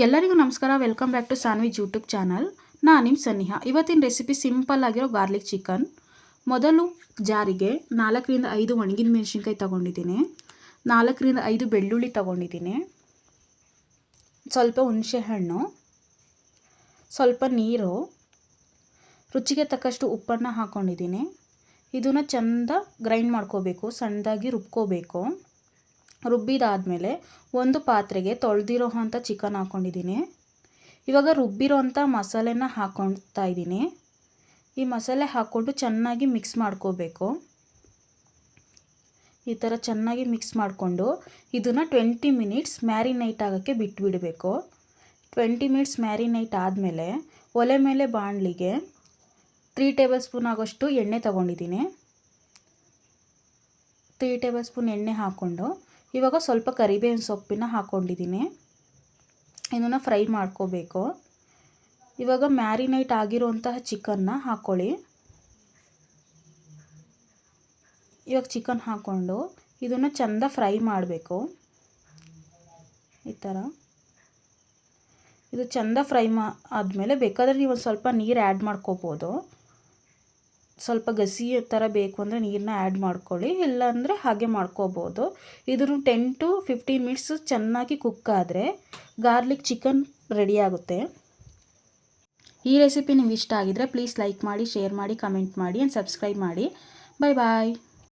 ಎಲ್ಲರಿಗೂ ನಮಸ್ಕಾರ. Welcome back to Saanvi's YouTube channel. ನಾನು ನಿಮ್ಮ ಸನ್ನಿಹಾ. ಇವತ್ತಿನ ರೆಸಿಪಿ ಸಿಂಪಲ್ ಆಗಿರೋ ಗಾರ್ಲಿಕ್ ಚಿಕನ್. ಮೊದಲು ಜಾರಿಗೆ 4ರಿಂದ 5 ಒಣಗಿನ ಮೆಣಸಿನ್ಕಾಯಿ ತೊಗೊಂಡಿದ್ದೀನಿ, 4ರಿಂದ 5 ಬೆಳ್ಳುಳ್ಳಿ ತೊಗೊಂಡಿದ್ದೀನಿ, ಸ್ವಲ್ಪ ಹುಣಸೆ ಹಣ್ಣು, ಸ್ವಲ್ಪ ನೀರು, ರುಚಿಗೆ ತಕ್ಕಷ್ಟು ಉಪ್ಪನ್ನು ಹಾಕ್ಕೊಂಡಿದ್ದೀನಿ. ಇದನ್ನು ಚೆಂದ ಗ್ರೈಂಡ್ ಮಾಡ್ಕೋಬೇಕು, ಸಣ್ಣದಾಗಿ ರುಬ್ಕೋಬೇಕು. ರುಬ್ಬಿದಾದಮೇಲೆ ಒಂದು ಪಾತ್ರೆಗೆ ತೊಳೆದಿರೋ ಅಂಥ ಚಿಕನ್ ಹಾಕ್ಕೊಂಡಿದ್ದೀನಿ. ಇವಾಗ ರುಬ್ಬಿರೋ ಅಂಥ ಮಸಾಲೆನ ಹಾಕ್ಕೊಳ್ತಾ ಇದ್ದೀನಿ. ಈ ಮಸಾಲೆ ಹಾಕ್ಕೊಂಡು ಚೆನ್ನಾಗಿ ಮಿಕ್ಸ್ ಮಾಡ್ಕೋಬೇಕು. ಈ ಥರ ಚೆನ್ನಾಗಿ ಮಿಕ್ಸ್ ಮಾಡಿಕೊಂಡು ಇದನ್ನು 20 ಮಿನಿಟ್ಸ್ ಮ್ಯಾರಿನೇಟ್ ಆಗೋಕ್ಕೆ ಬಿಟ್ಬಿಡಬೇಕು. 20 ಮಿನಿಟ್ಸ್ ಮ್ಯಾರಿನೇಟ್ ಆದಮೇಲೆ ಒಲೆ ಮೇಲೆ ಬಾಣಲಿಗೆ 3 ಟೇಬಲ್ ಸ್ಪೂನ್ ಆಗೋಷ್ಟು ಎಣ್ಣೆ ತೊಗೊಂಡಿದ್ದೀನಿ. 3 ಟೇಬಲ್ ಸ್ಪೂನ್ ಎಣ್ಣೆ ಹಾಕ್ಕೊಂಡು ಇವಾಗ ಸ್ವಲ್ಪ ಕರಿಬೇವಿನ ಸೊಪ್ಪನ್ನ ಹಾಕ್ಕೊಂಡಿದ್ದೀನಿ. ಇದನ್ನು ಫ್ರೈ ಮಾಡ್ಕೋಬೇಕು. ಇವಾಗ ಮ್ಯಾರಿನೇಟ್ ಆಗಿರುವಂತಹ ಚಿಕನ್ನ ಹಾಕ್ಕೊಳ್ಳಿ. ಇವಾಗ ಚಿಕನ್ ಹಾಕ್ಕೊಂಡು ಇದನ್ನು ಚೆಂದ ಫ್ರೈ ಮಾಡಬೇಕು. ಈ ಥರ ಇದು ಚೆಂದ ಫ್ರೈ ಆದಮೇಲೆ ಬೇಕಾದರೆ ನೀವು ಒಂದು ಸ್ವಲ್ಪ ನೀರು ಆ್ಯಡ್ ಮಾಡ್ಕೋಬೋದು. ಸ್ವಲ್ಪ ಗಸಿ ಥರ ಬೇಕು ಅಂದರೆ ನೀರನ್ನ ಆ್ಯಡ್ ಮಾಡ್ಕೊಳ್ಳಿ, ಇಲ್ಲಾಂದರೆ ಹಾಗೆ ಮಾಡ್ಕೋಬೋದು. ಇದನ್ನು 10 to 15 ಮಿನಿಟ್ಸ್ ಚೆನ್ನಾಗಿ ಕುಕ್ ಆದರೆ ಗಾರ್ಲಿಕ್ ಚಿಕನ್ ರೆಡಿ ಆಗುತ್ತೆ. ಈ ರೆಸಿಪಿ ನಿಮ್ಗೆ ಇಷ್ಟ ಆಗಿದರೆ ಪ್ಲೀಸ್ ಲೈಕ್ ಮಾಡಿ, ಶೇರ್ ಮಾಡಿ, ಕಮೆಂಟ್ ಮಾಡಿ ಆ್ಯಂಡ್ ಸಬ್ಸ್ಕ್ರೈಬ್ ಮಾಡಿ. ಬಾಯ್ ಬಾಯ್.